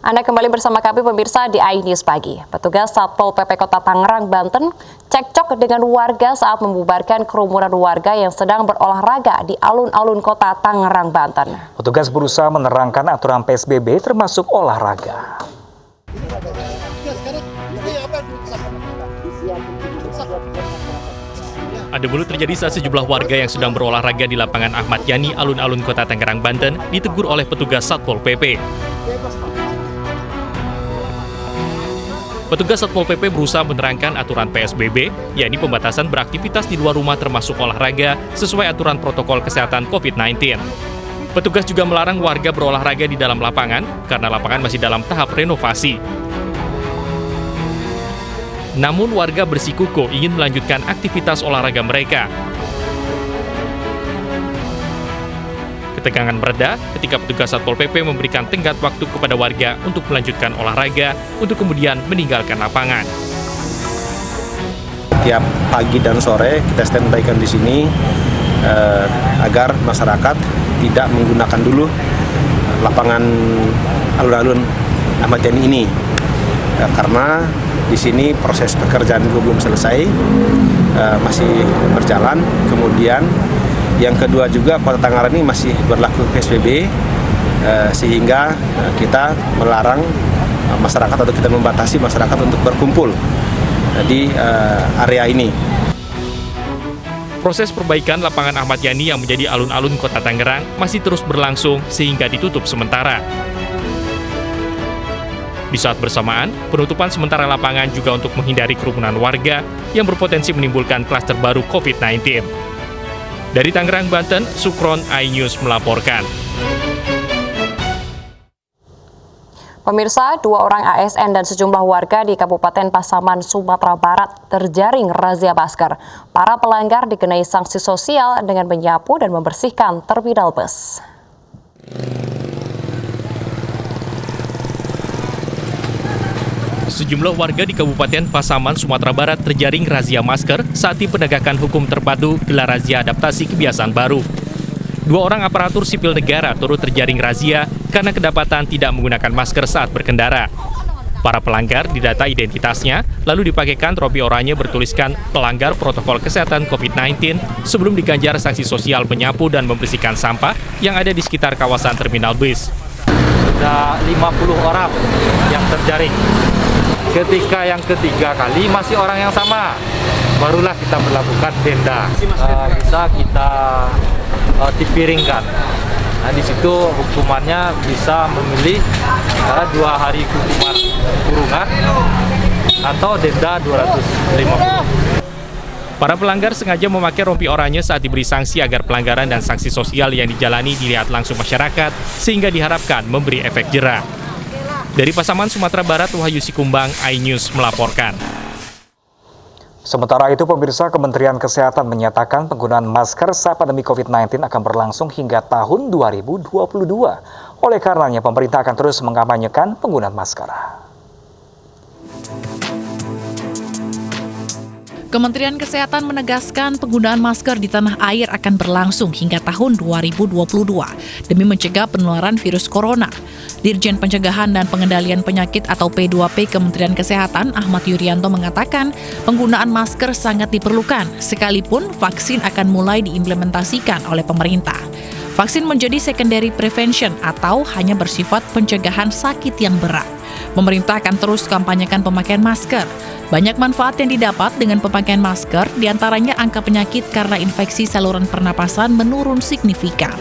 Anda kembali bersama kami pemirsa di iNews Pagi. Petugas Satpol PP Kota Tangerang, Banten cekcok dengan warga saat membubarkan kerumunan warga yang sedang berolahraga di alun-alun Kota Tangerang, Banten. Petugas berusaha menerangkan aturan PSBB termasuk olahraga. Adu mulut terjadi saat sejumlah warga yang sedang berolahraga di lapangan Ahmad Yani, alun-alun Kota Tangerang, Banten, ditegur oleh petugas Satpol PP. Petugas Satpol PP berusaha menerangkan aturan PSBB, yakni pembatasan beraktivitas di luar rumah termasuk olahraga sesuai aturan protokol kesehatan COVID-19. Petugas juga melarang warga berolahraga di dalam lapangan karena lapangan masih dalam tahap renovasi. Namun warga bersikukuh ingin melanjutkan aktivitas olahraga mereka. Ketegangan mereda ketika petugas Satpol PP memberikan tenggat waktu kepada warga untuk melanjutkan olahraga untuk kemudian meninggalkan lapangan. Tiap pagi dan sore kita standby-kan di sini agar masyarakat tidak menggunakan dulu lapangan alun-alun Ahmad Yani ini karena di sini proses pekerjaan juga belum selesai, masih berjalan. Kemudian yang kedua juga Kota Tangerang ini masih berlaku PSBB, sehingga kita melarang masyarakat atau kita membatasi masyarakat untuk berkumpul di area ini. Proses perbaikan lapangan Ahmad Yani yang menjadi alun-alun Kota Tangerang masih terus berlangsung sehingga ditutup sementara. Di saat bersamaan, penutupan sementara lapangan juga untuk menghindari kerumunan warga yang berpotensi menimbulkan klaster baru COVID-19. Dari Tangerang, Banten, Sukron, iNews melaporkan. Pemirsa, 2 orang ASN dan sejumlah warga di Kabupaten Pasaman, Sumatera Barat terjaring razia masker. Para pelanggar dikenai sanksi sosial dengan menyapu dan membersihkan terminal bus. Sejumlah warga di Kabupaten Pasaman, Sumatera Barat terjaring razia masker saat tim penegakan hukum terpadu gelar razia adaptasi kebiasaan baru. 2 orang aparatur sipil negara turut terjaring razia karena kedapatan tidak menggunakan masker saat berkendara. Para pelanggar didata identitasnya, lalu dipakaikan rompi oranye bertuliskan pelanggar protokol kesehatan COVID-19 sebelum diganjar sanksi sosial menyapu dan membersihkan sampah yang ada di sekitar kawasan terminal bus. Sudah 50 orang yang terjaring. Ketika yang ketiga kali masih orang yang sama, barulah kita melakukan denda. Bisa kita dipiringkan. Nah, di situ hukumannya bisa memilih 2 hari hukuman kurungan atau denda 250. Para pelanggar sengaja memakai rompi oranye saat diberi sanksi agar pelanggaran dan sanksi sosial yang dijalani dilihat langsung masyarakat sehingga diharapkan memberi efek jera. Dari Pasaman, Sumatera Barat, Wahyu Sikumbang, iNews melaporkan. Sementara itu, pemirsa, Kementerian Kesehatan menyatakan penggunaan masker saat pandemi COVID-19 akan berlangsung hingga tahun 2022. Oleh karenanya, pemerintah akan terus mengkampanyekan penggunaan masker. Kementerian Kesehatan menegaskan penggunaan masker di tanah air akan berlangsung hingga tahun 2022 demi mencegah penularan virus corona. Dirjen Pencegahan dan Pengendalian Penyakit atau P2P Kementerian Kesehatan Ahmad Yuryanto mengatakan penggunaan masker sangat diperlukan sekalipun vaksin akan mulai diimplementasikan oleh pemerintah. Vaksin menjadi secondary prevention atau hanya bersifat pencegahan sakit yang berat. Pemerintah akan terus kampanyekan pemakaian masker. Banyak manfaat yang didapat dengan pemakaian masker, diantaranya angka penyakit karena infeksi saluran pernapasan menurun signifikan.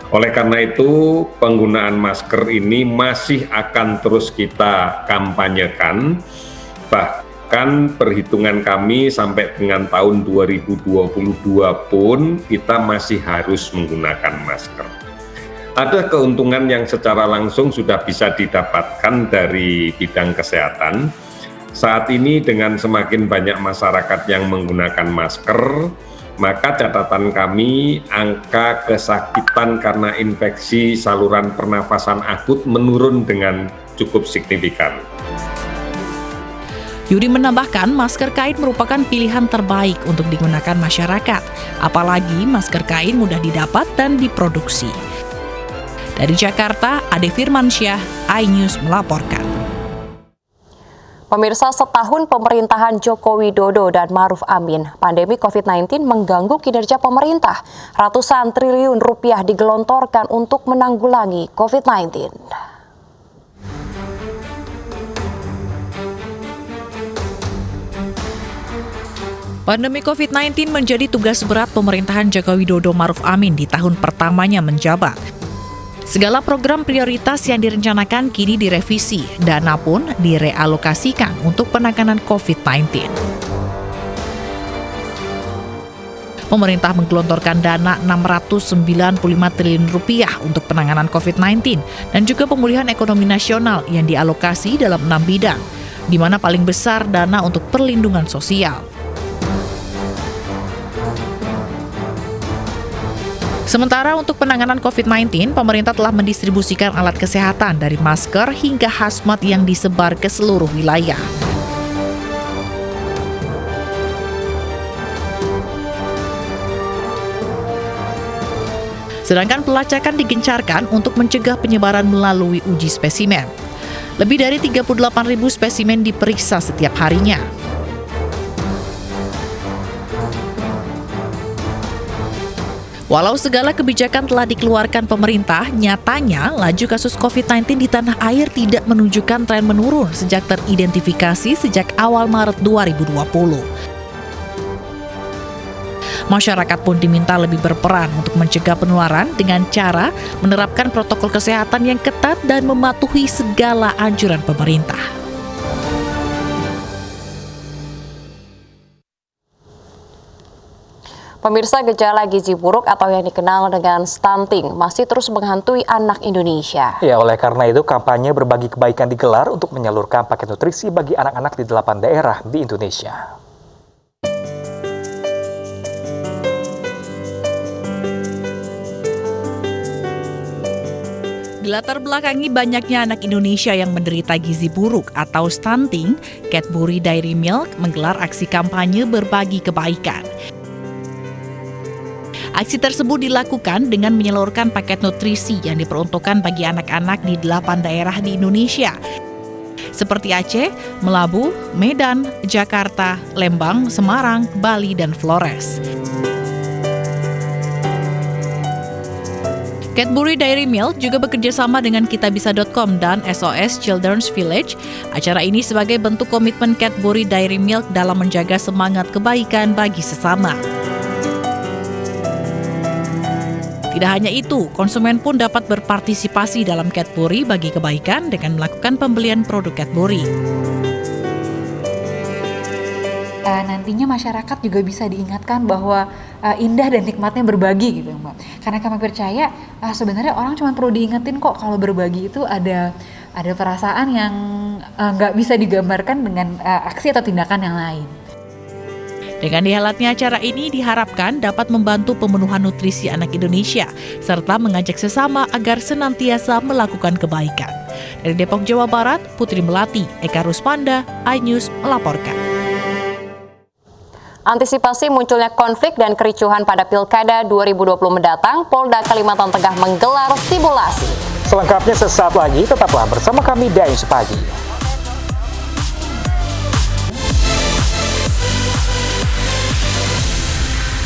Oleh karena itu, penggunaan masker ini masih akan terus kita kampanyekan. Bahkan perhitungan kami sampai dengan tahun 2022 pun kita masih harus menggunakan masker. Ada keuntungan yang secara langsung sudah bisa didapatkan dari bidang kesehatan. Saat ini dengan semakin banyak masyarakat yang menggunakan masker, maka catatan kami angka kesakitan karena infeksi saluran pernafasan akut menurun dengan cukup signifikan. Yuri menambahkan masker kain merupakan pilihan terbaik untuk digunakan masyarakat, apalagi masker kain mudah didapat dan diproduksi. Dari Jakarta, Ade Firmansyah, iNews melaporkan. Pemirsa, setahun pemerintahan Joko Widodo dan Ma'ruf Amin, pandemi COVID-19 mengganggu kinerja pemerintah. Ratusan triliun rupiah digelontorkan untuk menanggulangi COVID-19. Pandemi COVID-19 menjadi tugas berat pemerintahan Joko Widodo Ma'ruf Amin di tahun pertamanya menjabat. Segala program prioritas yang direncanakan kini direvisi, dana pun direalokasikan untuk penanganan COVID-19. Pemerintah menggelontorkan dana 695 triliun rupiah untuk penanganan COVID-19 dan juga pemulihan ekonomi nasional yang dialokasi dalam 6 bidang, di mana paling besar dana untuk perlindungan sosial. Sementara untuk penanganan COVID-19, pemerintah telah mendistribusikan alat kesehatan dari masker hingga hazmat yang disebar ke seluruh wilayah. Sedangkan pelacakan digencarkan untuk mencegah penyebaran melalui uji spesimen. Lebih dari 38.000 spesimen diperiksa setiap harinya. Walau segala kebijakan telah dikeluarkan pemerintah, nyatanya laju kasus COVID-19 di tanah air tidak menunjukkan tren menurun sejak teridentifikasi sejak awal Maret 2020. Masyarakat pun diminta lebih berperan untuk mencegah penularan dengan cara menerapkan protokol kesehatan yang ketat dan mematuhi segala anjuran pemerintah. Pemirsa, gejala gizi buruk atau yang dikenal dengan stunting masih terus menghantui anak Indonesia. Ya, oleh karena itu kampanye berbagi kebaikan digelar untuk menyalurkan paket nutrisi bagi anak-anak di 8 daerah di Indonesia. Dilatar belakangi banyaknya anak Indonesia yang menderita gizi buruk atau stunting, Cadbury Dairy Milk menggelar aksi kampanye berbagi kebaikan. Aksi tersebut dilakukan dengan menyalurkan paket nutrisi yang diperuntukkan bagi anak-anak di 8 daerah di Indonesia, seperti Aceh, Melabu, Medan, Jakarta, Lembang, Semarang, Bali, dan Flores. Cadbury Dairy Milk juga bekerjasama dengan kitabisa.com dan SOS Children's Village. Acara ini sebagai bentuk komitmen Cadbury Dairy Milk dalam menjaga semangat kebaikan bagi sesama. Tidak hanya itu, konsumen pun dapat berpartisipasi dalam Cadbury bagi kebaikan dengan melakukan pembelian produk Cadbury. Nantinya masyarakat juga bisa diingatkan bahwa indah dan nikmatnya berbagi gitu, Mbak. Karena kami percaya sebenarnya orang cuma perlu diingetin kok kalau berbagi itu ada perasaan yang nggak bisa digambarkan dengan aksi atau tindakan yang lain. Dengan dihelatnya acara ini diharapkan dapat membantu pemenuhan nutrisi anak Indonesia, serta mengajak sesama agar senantiasa melakukan kebaikan. Dari Depok, Jawa Barat, Putri Melati, Eka Ruspanda, iNews melaporkan. Antisipasi munculnya konflik dan kericuhan pada Pilkada 2020 mendatang, Polda Kalimantan Tengah menggelar simulasi. Selengkapnya sesaat lagi, tetaplah bersama kami di iNews Pagi.